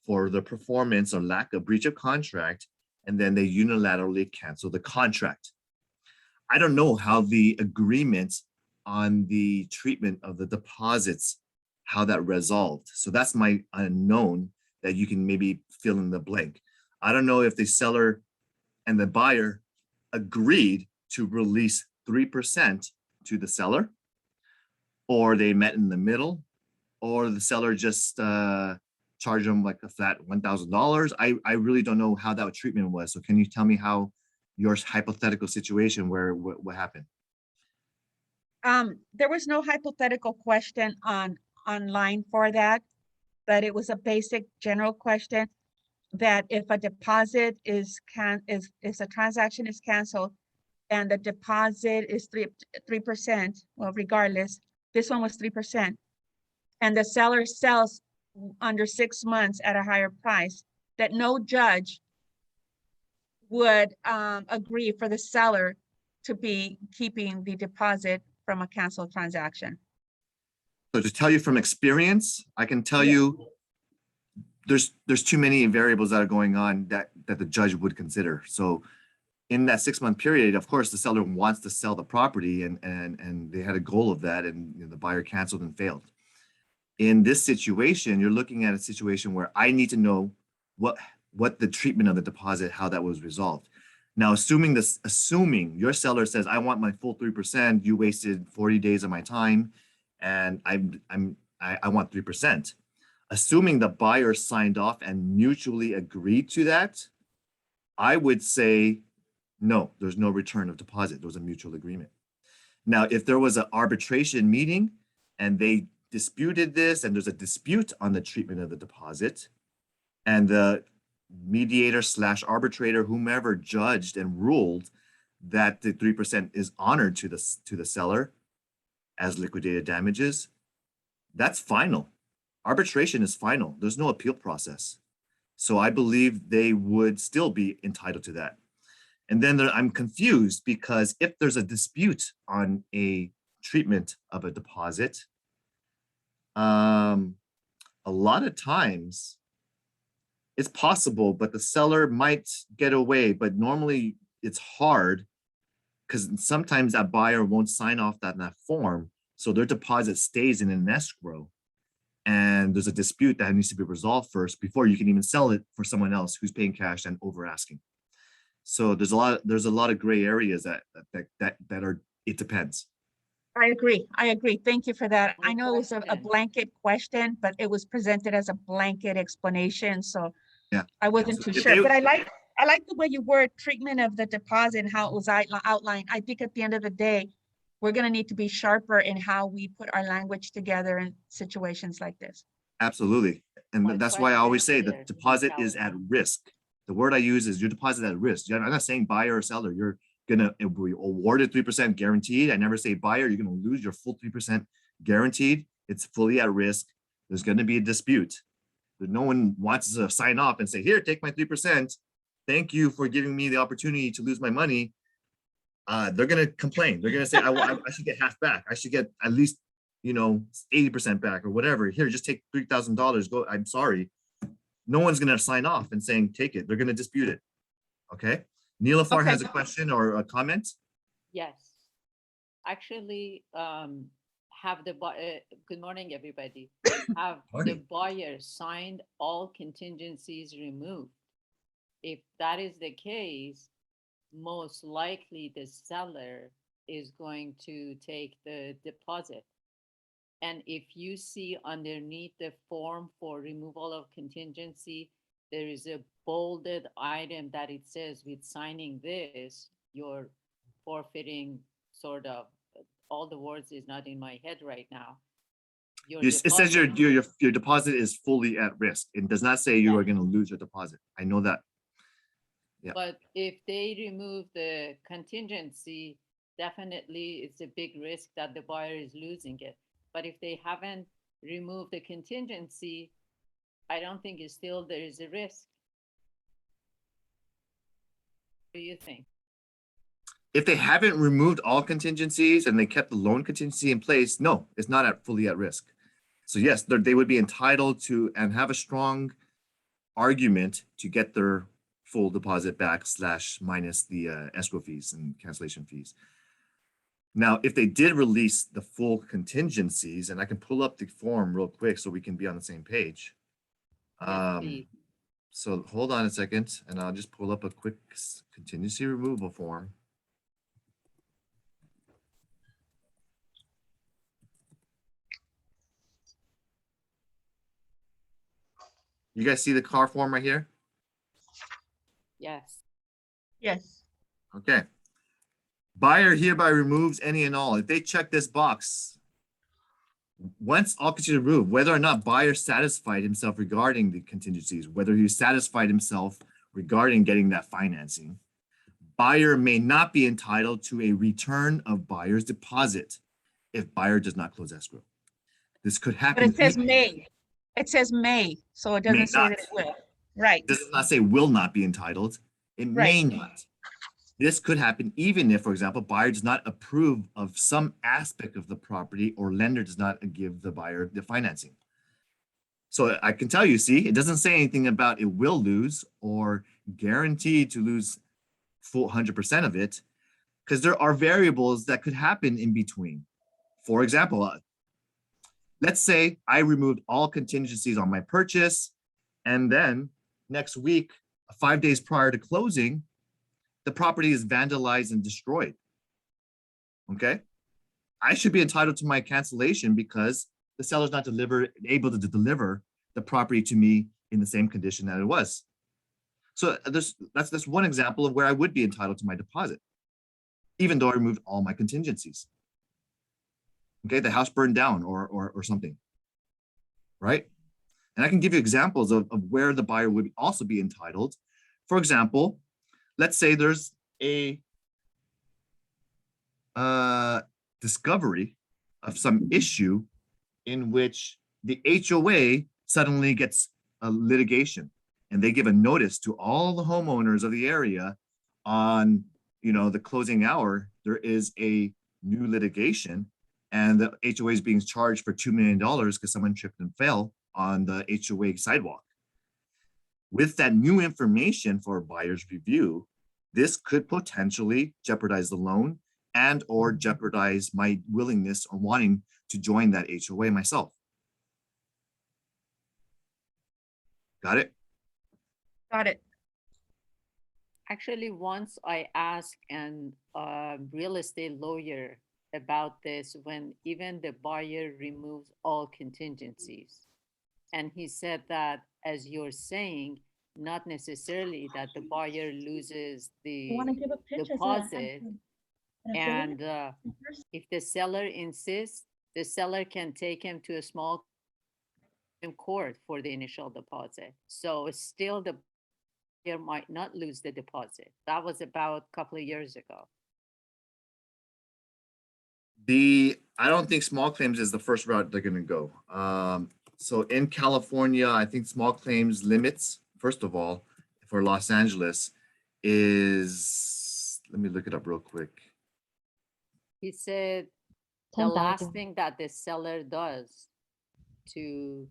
S7: for the performance or lack of breach of contract, and then they unilaterally cancel the contract. I don't know how the agreement on the treatment of the deposits, how that resolved. So that's my unknown that you can maybe fill in the blank. I don't know if the seller and the buyer agreed to release 3% to the seller, or they met in the middle, or the seller just charge them like a flat $1,000. I really don't know how that treatment was. So can you tell me how your hypothetical situation where what happened?
S1: There was no hypothetical question online for that, but it was a basic general question that if a deposit is a transaction is canceled and the deposit is 3%, well, regardless, this one was 3%, and the seller sells under 6 months at a higher price, that no judge would agree for the seller to be keeping the deposit from a canceled transaction.
S7: So to tell you from experience, I can tell you there's too many variables that are going on that the judge would consider. So in that 6-month period, of course, the seller wants to sell the property and they had a goal of that, and the buyer canceled and failed. In this situation, you're looking at a situation where I need to know what the treatment of the deposit, how that was resolved. Now, assuming your seller says, I want my full 3%, you wasted 40 days of my time, and I want 3%. Assuming the buyer signed off and mutually agreed to that, I would say, no, there's no return of deposit. There was a mutual agreement. Now, if there was an arbitration meeting and they disputed this and there's a dispute on the treatment of the deposit, and the mediator / arbitrator, whomever judged and ruled that the 3% is honored to the seller as liquidated damages, that's final. Arbitration is final. There's no appeal process. So I believe they would still be entitled to that. And then I'm confused because if there's a dispute on a treatment of a deposit, a lot of times it's possible, but the seller might get away. But normally it's hard because sometimes that buyer won't sign off that form. So their deposit stays in an escrow. And there's a dispute that needs to be resolved first before you can even sell it for someone else who's paying cash and over asking. So there's a lot of gray areas that are, it depends.
S1: I agree. Thank you for that. I know it was a blanket question, but it was presented as a blanket explanation. So
S7: yeah,
S1: I wasn't too sure, but I like the way you word treatment of the deposit and how it was outlined. I think at the end of the day, we're going to need to be sharper in how we put our language together in situations like this.
S7: Absolutely. And that's why I always say the deposit is at risk. The word I use is your deposit at risk. I'm not saying buyer or seller. You're going to be awarded 3% guaranteed. I never say buyer, you're going to lose your full 3% guaranteed. It's fully at risk. There's going to be a dispute. No one wants to sign off and say, here, take my 3%. Thank you for giving me the opportunity to lose my money. They're going to complain. They're going to say, I should get half back. I should get at least, 80% back or whatever. Here, just take $3,000. Go. I'm sorry. No one's going to sign off and saying, take it. They're going to dispute it. Okay. Neelafar has a question or a comment.
S8: Yes. Actually, good morning, everybody. Have the buyer signed all contingencies removed? If that is the case, most likely the seller is going to take the deposit. And if you see underneath the form for removal of contingency, there is a bolded item that it says with signing this, you're forfeiting sort of, all the words is not in my head right now.
S7: It says your deposit is fully at risk. It does not say you are going to lose your deposit. I know that. Yeah.
S8: But if they remove the contingency, definitely it's a big risk that the buyer is losing it. But if they haven't removed the contingency, I don't think there is a risk. What do you think?
S7: If they haven't removed all contingencies and they kept the loan contingency in place, no, it's not fully at risk. So yes, they would be entitled to and have a strong argument to get their full deposit back / minus the escrow fees and cancellation fees. Now, if they did release the full contingencies, and I can pull up the form real quick so we can be on the same page. So hold on a second, and I'll just pull up a quick contingency removal form. You guys see the car form right here?
S8: Yes.
S1: Yes.
S7: Okay. Buyer hereby removes any and all. If they check this box, once all contingencies removed, whether or not buyer satisfied himself regarding the contingencies, whether he satisfied himself regarding getting that financing, buyer may not be entitled to a return of buyer's deposit if buyer does not close escrow. This could
S1: But
S7: happen.
S1: it says may. It says may, so it
S7: May
S1: doesn't say that
S7: not.
S1: it will. Right,
S7: This does not say will not be entitled. It may
S1: Right.
S7: not. This could happen even if, for example, buyer does not approve of some aspect of the property or lender does not give the buyer the financing. So I can tell you, see, it doesn't say anything about it will lose or guaranteed to lose full 100% of it, because there are variables that could happen in between. For example, let's say I removed all contingencies on my purchase, and then next week, 5 days prior to closing, the property is vandalized and destroyed. Okay, I should be entitled to my cancellation because the seller's not able to deliver the property to me in the same condition that it was. So that's one example of where I would be entitled to my deposit, even though I removed all my contingencies. Okay, the house burned down or something, right? And I can give you examples of where the buyer would also be entitled. For example, let's say there's a discovery of some issue in which the HOA suddenly gets a litigation and they give a notice to all the homeowners of the area on, the closing hour, there is a new litigation and the HOA is being charged for $2 million because someone tripped and fell on the HOA sidewalk. With that new information for a buyer's review, this could potentially jeopardize the loan and or jeopardize my willingness or wanting to join that HOA myself. Got it?
S1: Got it.
S8: Actually, once I asked an real estate lawyer about this when even the buyer removes all contingencies. And he said that, as you're saying, not necessarily that the buyer loses the deposit. And if the seller insists, the seller can take him to a small court for the initial deposit. So still the buyer might not lose the deposit. That was about a couple of years ago.
S7: I don't think small claims is the first route they're going to go. So in California, I think small claims limits, first of all, for Los Angeles is, let me look it up real quick.
S8: He said the last thing that the seller does to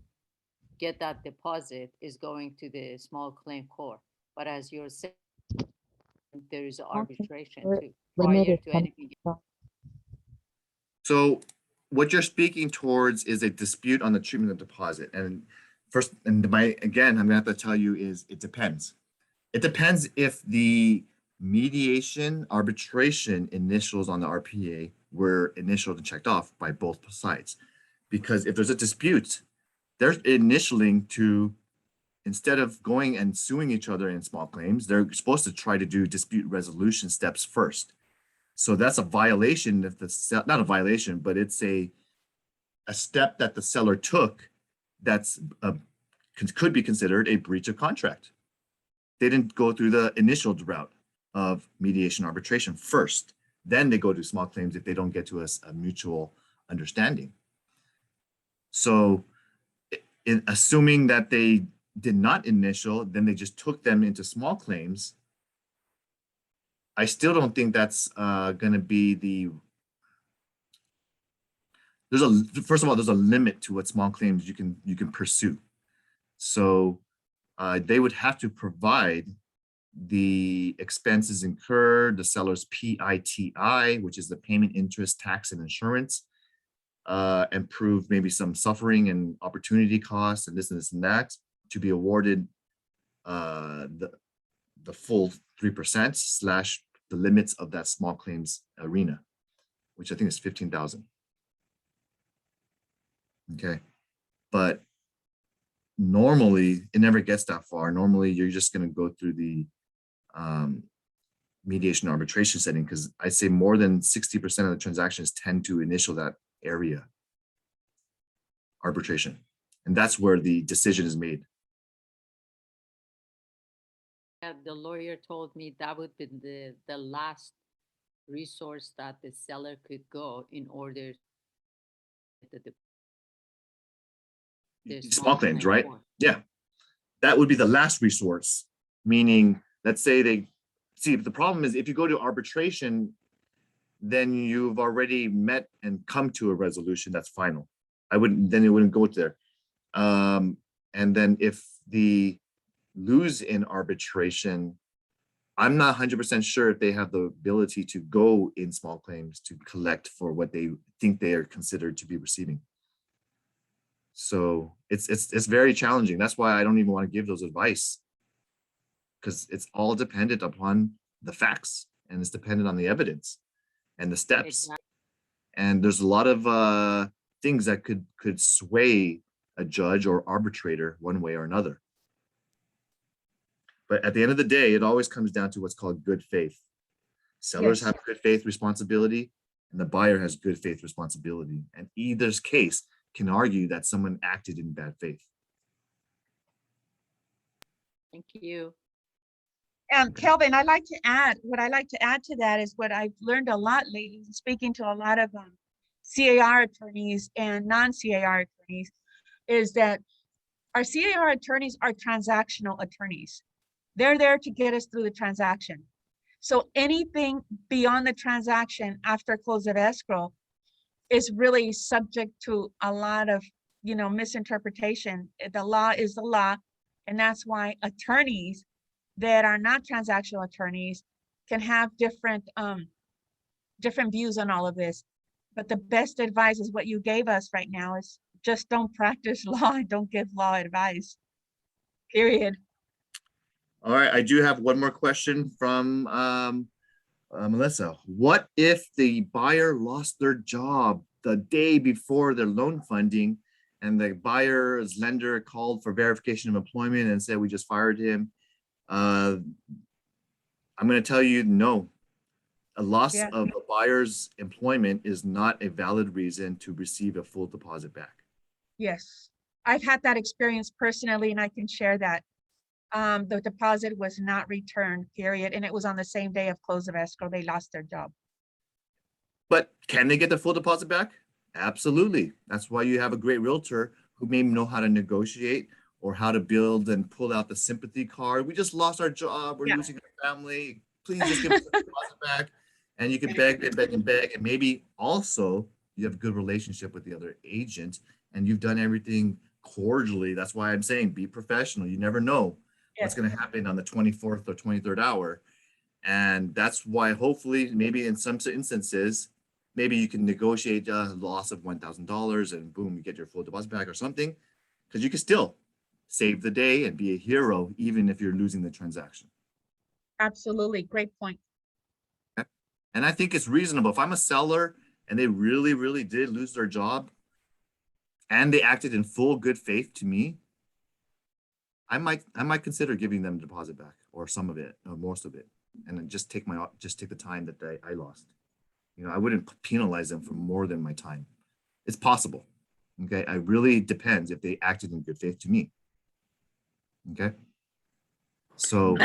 S8: get that deposit is going to the small claim court. But as you're saying, there is arbitration too, prior to anything.
S7: So what you're speaking towards is a dispute on the treatment of deposit. And first, and again, I'm gonna have to tell you is it depends. It depends if the mediation arbitration initials on the RPA were initialed and checked off by both sides. Because if there's a dispute, they're initialing to, instead of going and suing each other in small claims, they're supposed to try to do dispute resolution steps first. So that's a violation if not a violation, but it's a step that the seller took that's could be considered a breach of contract. They didn't go through the initial route of mediation arbitration first. Then they go to small claims if they don't get to a mutual understanding. So in assuming that they did not initial, then they just took them into small claims, I still don't think that's going to be first of all, there's a limit to what small claims you can pursue. So they would have to provide the expenses incurred, the seller's PITI, which is the payment, interest, tax, and insurance, and prove maybe some suffering and opportunity costs and this and this and that to be awarded the full 3% slash the limits of that small claims arena, which I think is 15,000. Okay, but normally it never gets that far. Normally you're just going to go through the mediation arbitration setting, because I say more than 60% of the transactions tend to initial that area arbitration. And that's where the decision is made.
S8: The lawyer told me that would be the last resource that the seller could go in order the
S7: Small claims, right?
S8: court.
S7: Yeah. That would be the last resource, meaning, let's say they see, the problem is if you go to arbitration, then you've already met and come to a resolution that's final. Then it wouldn't go there. And then if the lose in arbitration, I'm not 100% sure if they have the ability to go in small claims to collect for what they think they are considered to be receiving. So it's very challenging. That's why I don't even want to give those advice, because it's all dependent upon the facts, and it's dependent on the evidence and the steps.
S8: Exactly.
S7: And there's a lot of things that could sway a judge or arbitrator one way or another. But at the end of the day, it always comes down to what's called good faith. Sellers
S1: Yes.
S7: have good faith responsibility, and the buyer has good faith responsibility. And either case can argue that someone acted in bad faith.
S8: Thank you.
S1: Kelvin, what I like to add to that is what I've learned a lot lately, speaking to a lot of CAR attorneys and non-CAR attorneys, is that our CAR attorneys are transactional attorneys. They're there to get us through the transaction. So anything beyond the transaction after close of escrow is really subject to a lot of, misinterpretation. The law is the law. And that's why attorneys that are not transactional attorneys can have different views on all of this. But the best advice is what you gave us right now is just don't practice law and don't give law advice, period.
S7: All right, I do have one more question from Melissa. What if the buyer lost their job the day before their loan funding, and the buyer's lender called for verification of employment and said, we just fired him? I'm going to tell you, no. A loss of a buyer's employment is not a valid reason to receive a full deposit back.
S1: Yes, I've had that experience personally, and I can share that. The deposit was not returned, period. And it was on the same day of close of escrow. They lost their job.
S7: But can they get the full deposit back? Absolutely. That's why you have a great realtor who may know how to negotiate or how to build and pull out the sympathy card. We just lost our job. We're losing our family. Please just give us the deposit back. And you can beg and beg and beg. And maybe also you have a good relationship with the other agent and you've done everything cordially. That's why I'm saying be professional. You never know what's going to happen on the 24th or 23rd hour. And that's why hopefully maybe in some instances, maybe you can negotiate a loss of $1,000 and boom, you get your full deposit back or something, because you can still save the day and be a hero, even if you're losing the transaction.
S1: Absolutely. Great point.
S7: And I think it's reasonable. If I'm a seller and they really, really did lose their job and they acted in full good faith to me, I might consider giving them the deposit back or some of it or most of it, and then just take the time that I lost. I wouldn't penalize them for more than my time. It's possible. Okay. It really depends if they acted in good faith to me. Okay. So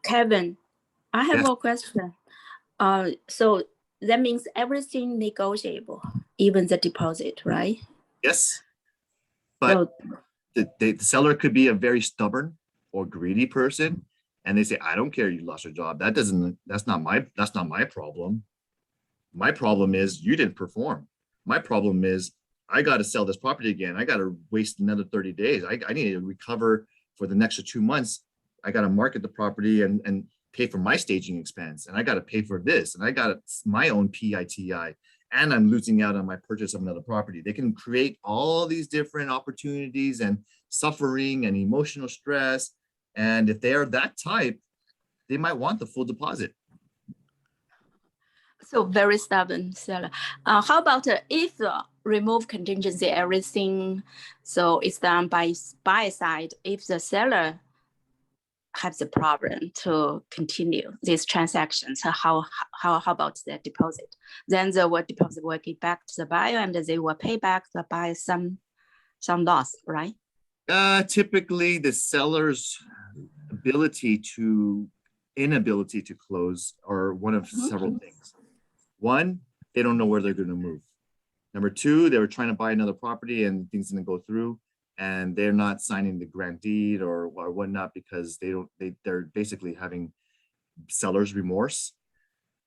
S9: Kevin, I have a question. So that means everything negotiable, even the deposit, right?
S7: yes, but the seller could be a very stubborn or greedy person, and they say, I don't care you lost your job. That's not my problem. My problem is you didn't perform. My problem is I got to sell this property again. I got to waste another 30 days. I need to recover for the next 2 months. I got to market the property and pay for my staging expense. And I got to pay for this. And I got my own PITI. And I'm losing out on my purchase of another property. They can create all these different opportunities and suffering and emotional stress. And if they are that type, they might want the full deposit.
S9: So very stubborn seller. How about if remove contingency everything, so it's done by buyer side. If the seller has the problem to continue these transactions, how about the deposit? Then the deposit will give back to the buyer, and they will pay back the buyer some loss, right?
S7: Typically, the seller's inability to close are one of several things. One, they don't know where they're going to move. Number two, they were trying to buy another property and things didn't go through, and they're not signing the grant deed or whatnot because they're basically having seller's remorse.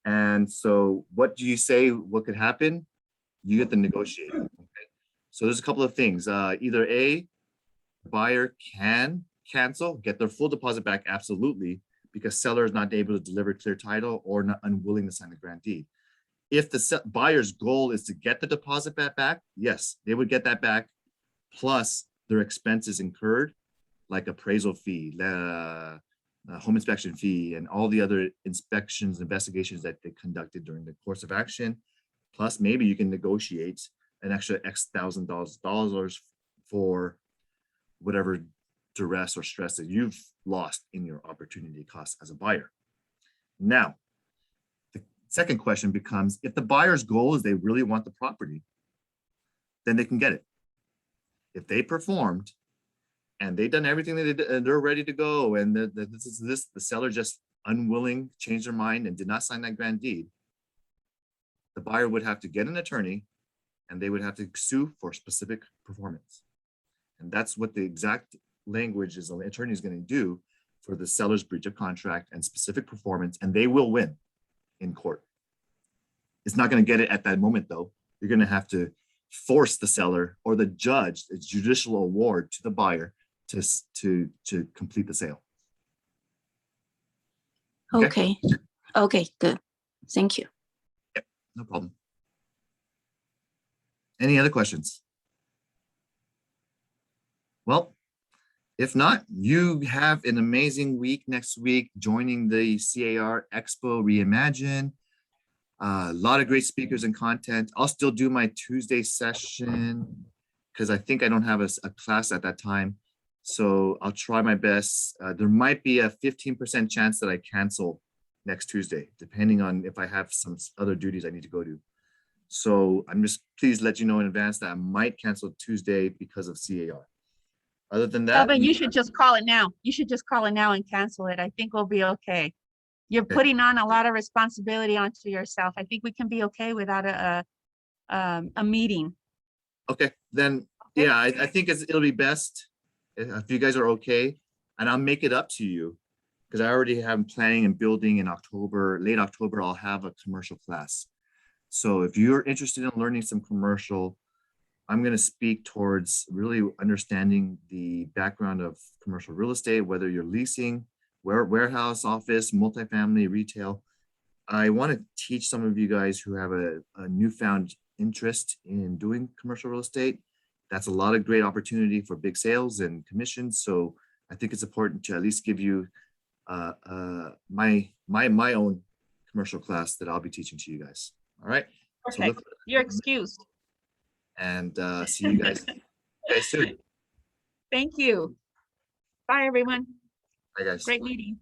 S7: And so what do you say, what could happen? You get to negotiate. Okay. So there's a couple of things. Either A, buyer can cancel, get their full deposit back, absolutely, because seller is not able to deliver clear title or not unwilling to sign the grant deed. If the buyer's goal is to get the deposit back, yes, they would get that back, plus their expenses incurred, like appraisal fee, home inspection fee, and all the other inspections, investigations that they conducted during the course of action. Plus, maybe you can negotiate an extra X $1,000 for whatever duress or stress that you've lost in your opportunity cost as a buyer. Now, the second question becomes, if the buyer's goal is they really want the property, then they can get it. If they performed and they've done everything that they did, and they're ready to go, and the seller just unwilling, changed their mind and did not sign that grant deed, the buyer would have to get an attorney and they would have to sue for specific performance. And that's what the exact language is the attorney is going to do for the seller's breach of contract and specific performance, and they will win in court. It's not going to get it at that moment, though. You're going to have to force the seller or the judge, a judicial award to the buyer to complete the sale.
S9: Okay. Okay, good. Thank you.
S7: Yep, no problem. Any other questions? Well, if not, you have an amazing week next week joining the CAR Expo ReImagine. A lot of great speakers and content. I'll still do my Tuesday session because I think I don't have a class at that time. So I'll try my best. There might be a 15% chance that I cancel next Tuesday, depending on if I have some other duties I need to go to. So I'm just please let you know in advance that I might cancel Tuesday because of CAR. Other than that,
S1: But you should just call it now. You should just call it now and cancel it. I think we'll be okay. You're
S7: Okay.
S1: putting on a lot of responsibility onto yourself. I think we can be okay without a meeting.
S7: okay, then
S1: Okay.
S7: yeah, I think it'll be best if you guys are okay, and I'll make it up to you because I already have planning and building in October, late October. I'll have a commercial class. So if you're interested in learning some commercial, I'm going to speak towards really understanding the background of commercial real estate, whether you're leasing, warehouse, office, multifamily, retail. I want to teach some of you guys who have a newfound interest in doing commercial real estate. That's a lot of great opportunity for big sales and commissions. So I think it's important to at least give you my own commercial class that I'll be teaching to you guys. All right.
S1: Perfect.
S7: So
S1: You're excused.
S7: and see you guys soon.
S1: Thank you. Bye, everyone.
S7: Bye, guys.
S1: Great meeting.